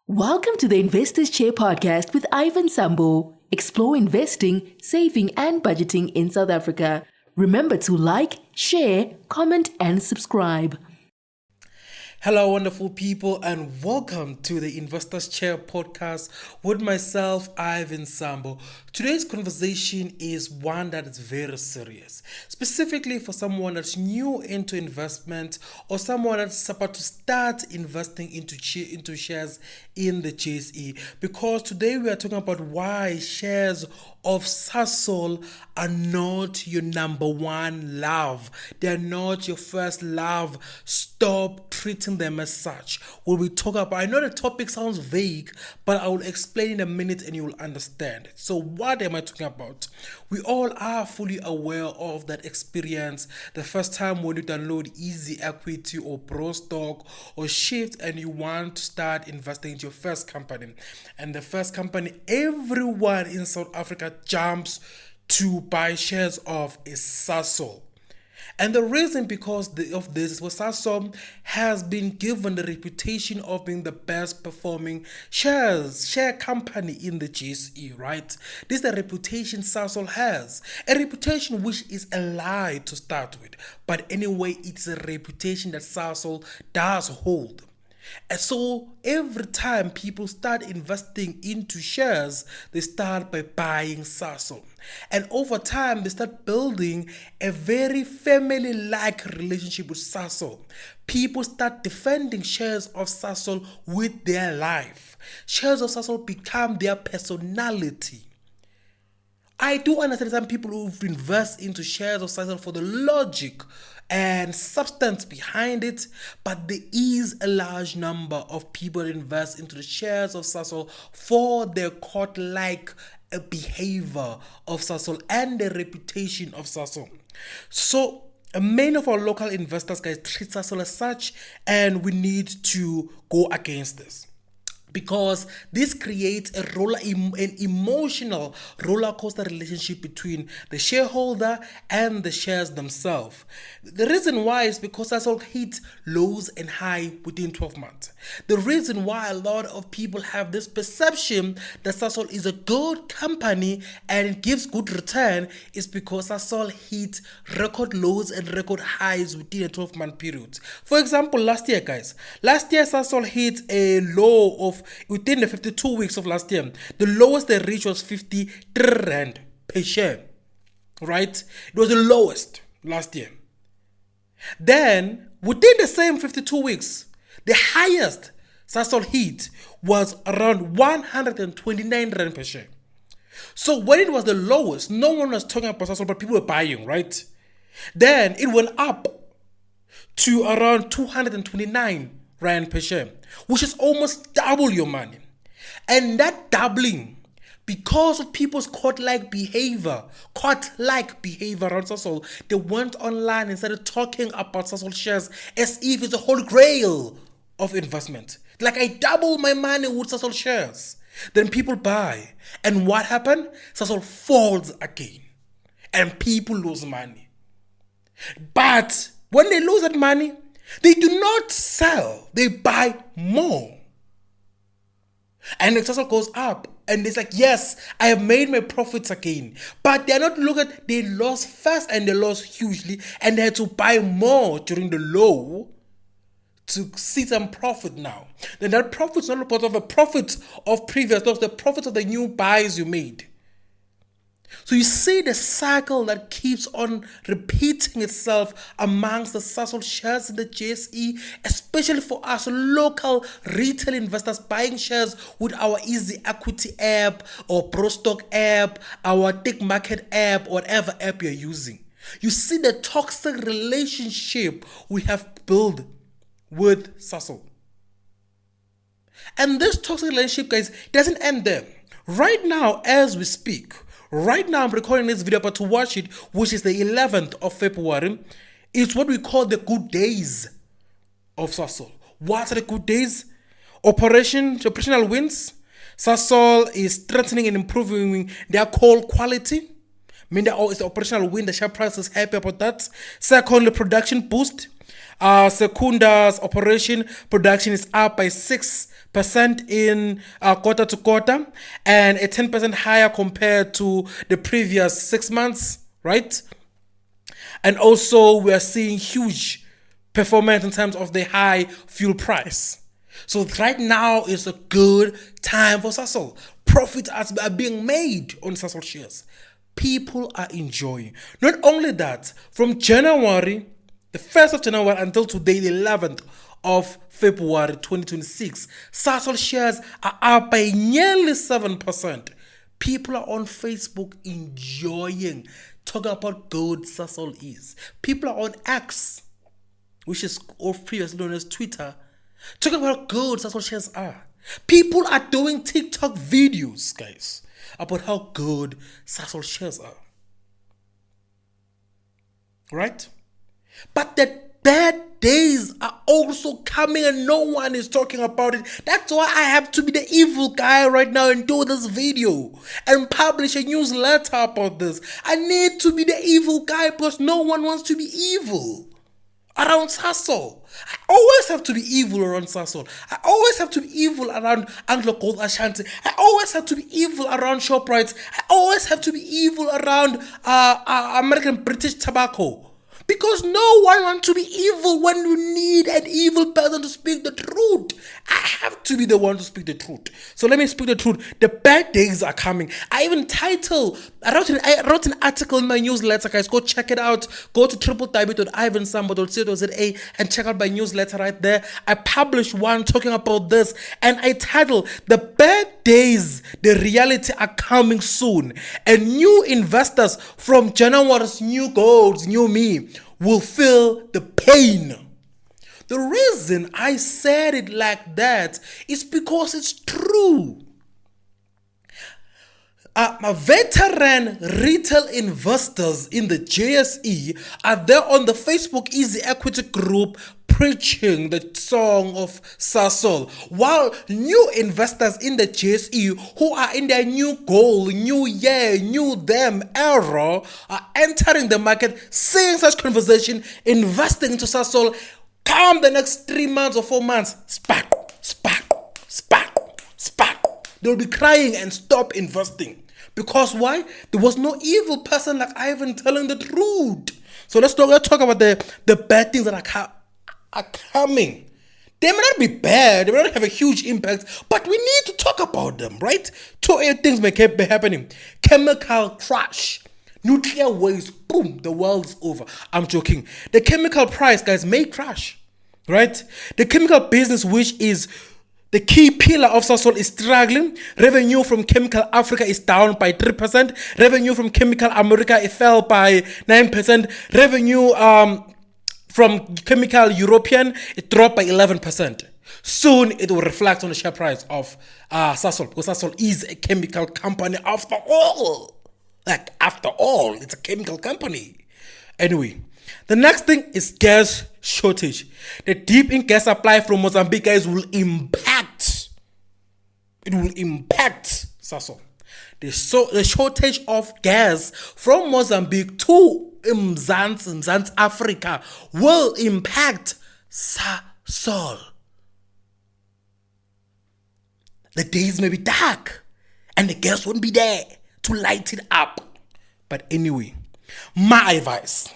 Welcome to the Investors Chair podcast with Ivan Sambo. Explore investing, saving, and budgeting in South Africa. Remember to like, share, comment, and subscribe. Hello, wonderful people, and welcome to the Investors Chair podcast with myself, Ivan Sambo. Today's conversation is one that is very serious, specifically for someone that's new into investment or someone that's about to start investing into shares in the JSE. Because today we are talking about why shares of Sasol are not your number one love. They're not your first love. Stop treating them as such. What we talk about, I know the topic sounds vague, but I will explain in a minute and you will understand. So what am I talking about? We all are fully aware of that experience. The first time when you download Easy Equity or Pro Stock or Shift and you want to start investing into your first company. And the first company everyone in South Africa jumps to buy shares of is Sasol. And the reason of this is because Sasol has been given the reputation of being the best performing share company in the JSE, right? This is the reputation Sasol has. A reputation which is a lie to start with. But anyway, it's a reputation that Sasol does hold. And so every time people start investing into shares, they start by buying Sasol. And over time, they start building a very family-like relationship with Sasol. People start defending shares of Sasol with their life. Shares of Sasol become their personality. I do understand some people who invest into shares of Sasol for the logic and substance behind it, but there is a large number of people that invest into the shares of Sasol for their court-like behavior of Sasol and the reputation of Sasol. So many of our local investors, guys, treat Sasol as such, and we need to go against this. Because this creates an emotional roller coaster relationship between the shareholder and the shares themselves. The reason why is because Sasol hit lows and high within 12 months. The reason why a lot of people have this perception that Sasol is a good company and it gives good return is because Sasol hit record lows and record highs within a 12-month period. For example, last year, guys, Sasol hit a low of within the 52 weeks of last year. The lowest they reached was 53 rand per share, right? It was the lowest last year. Then, within the same 52 weeks, the highest Sasol hit was around 129 rand per share. So when it was the lowest, no one was talking about Sasol, but people were buying, right? Then it went up to around 229 rand per share, which is almost double your money. And that doubling, because of people's court-like behavior around Sasol, they went online and started talking about Sasol shares as if it's a whole grail of investment. Like, I double my money with Sasol shares. Then people buy. And what happened? Sasol falls again. And people lose money. But when they lose that money, they do not sell. They buy more. And the Sasol goes up. And it's like, yes, I have made my profits again. But they're not looking at, they lost fast and they lost hugely. And they had to buy more during the low to see some profit now. Then that profit is not part of the profit of previous, that's the profit of the new buys you made. So you see the cycle that keeps on repeating itself amongst the Sasol shares in the JSE, especially for us local retail investors buying shares with our Easy Equity app or Pro Stock app, our Tick Market app, whatever app you're using. You see the toxic relationship we have built with Sasol. And this toxic relationship, guys, doesn't end there. Right now, as we speak, right now I'm recording this video, but to watch it, which is the 11th of February, it's what we call the good days of Sasol. What are the good days? Operational wins. Sasol is strengthening and improving their coal quality. I mean, it's the operational win. The share price is happy about that. Secondly, production boost. Secunda's operation production is up by 6% in quarter to quarter, and a 10% higher compared to the previous 6 months, right? And also we are seeing huge performance in terms of the high fuel price. So right now is a good time for Sasol. Profits are being made on Sasol shares. People are enjoying. Not only that, from January, the 1st of January until today, the 11th of February 2026, Sasol shares are up by nearly 7%. People are on Facebook enjoying, talking about how good Sasol is. People are on X, which is previously known as Twitter, talking about how good Sasol shares are. People are doing TikTok videos, guys, about how good Sasol shares are. Right? But the bad days are also coming and no one is talking about it. That's why I have to be the evil guy right now and do this video and publish a newsletter about this. I need to be the evil guy because no one wants to be evil around Sasol. I always have to be evil around Sasol. I always have to be evil around Anglo Gold Ashanti. I always have to be evil around Shoprite. I always have to be evil around American British Tobacco. Because no one wants to be evil when you need an evil person to speak the truth. I have to be the one to speak the truth. So let me speak the truth. The bad days are coming. I wrote an article in my newsletter, guys. Go check it out. Go to www.ivansamba.co.za and check out my newsletter right there. I published one talking about this, and I titled "The Bad Days, the Reality Are Coming Soon." And new investors from January's new goals, new me, will feel the pain. The reason I said it like that is because it's true. Veteran retail investors in the JSE are there on the Facebook Easy Equity group preaching the song of Sasol, while new investors in the JSE who are in their new goal, new year, new them era are entering the market, seeing such conversation, investing into Sasol. Come the next 3 months or 4 months, spark, spark, spark, spark. They'll be crying and stop investing. Because why? There was no evil person like Ivan telling the truth. So let's talk about the bad things that are coming. They may not be bad, they may not have a huge impact, but we need to talk about them, right? 2 things may keep happening. Chemical crash. Nuclear waste, boom, the world's over. I'm joking. The chemical price, guys, may crash, right? The chemical business, which is the key pillar of Sasol, is struggling. Revenue from Chemical Africa is down by 3%. Revenue from Chemical America, it fell by 9%. Revenue from Chemical European, it dropped by 11%. Soon it will reflect on the share price of Sasol, because Sasol is a chemical company after all. After all, it's a chemical company. Anyway, the next thing is gas shortage. The dip in gas supply from Mozambique, guys, will impact. It will impact Sasol. The shortage of gas from Mozambique to Mzansi Africa will impact Sasol. The days may be dark and the gas won't be there to light it up. But anyway, my advice.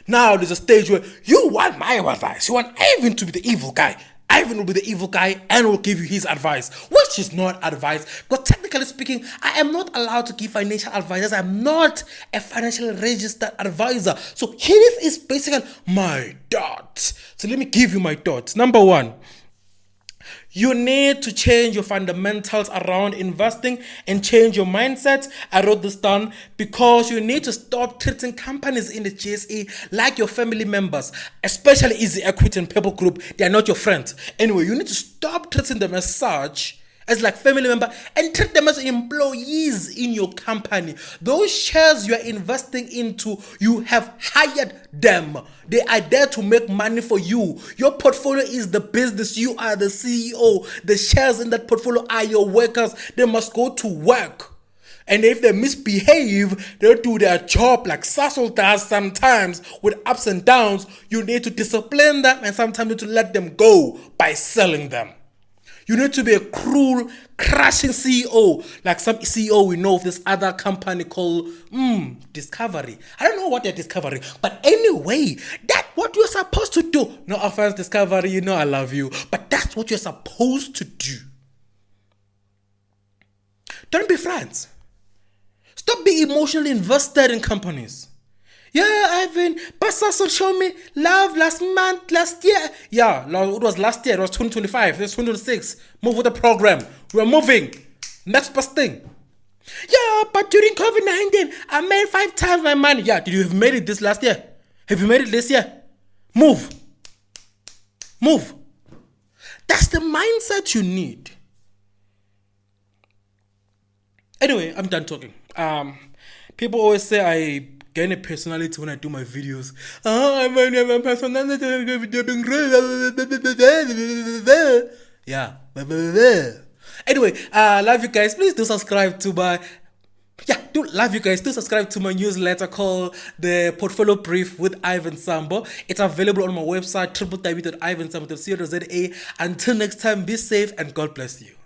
Now there's a stage where you want my advice. You want Ivan to be the evil guy. Ivan will be the evil guy and will give you his advice, which is not advice. But technically speaking, I am not allowed to give financial advice. I'm not a financially registered advisor. So here is basically my thoughts. So let me give you my thoughts. Number one, you need to change your fundamentals around investing and change your mindset. I wrote this down because you need to stop treating companies in the JSE like your family members, especially Easy Equity and Purple Group. They are not your friends. Anyway, you need to stop treating them as such, as like family member, and treat them as employees in your company. Those shares you are investing into, you have hired them. They are there to make money for you. Your portfolio is the business. You are the CEO. The shares in that portfolio are your workers. They must go to work. And if they misbehave, they don't do their job like Sasol does sometimes with ups and downs. You need to discipline them and sometimes you need to let them go by selling them. You need to be a cruel, crushing CEO, like some CEO we know of this other company called Discovery. I don't know what they're discovering, but anyway, that's what you're supposed to do. No offense, Discovery, you know I love you, but that's what you're supposed to do. Don't be friends. Stop being emotionally invested in companies. Yeah, Ivan, but Sasol showed me love last year. Yeah, it was last year. It was 2025. It's 2026. Move with the program. We're moving. Next best thing. Yeah, but during COVID-19, I made 5 times my money. Yeah, did you have made it this last year? Have you made it this year? Move. Move. That's the mindset you need. Anyway, I'm done talking. People always say I gain a personality when I do my videos. I'm a personality. Yeah. Anyway, love you guys. Please do subscribe to my. Love you guys. Do subscribe to my newsletter called The Portfolio Brief with Ivan Sambo. It's available on my website, www.ivansambo.co.za. Until next time, be safe and God bless you.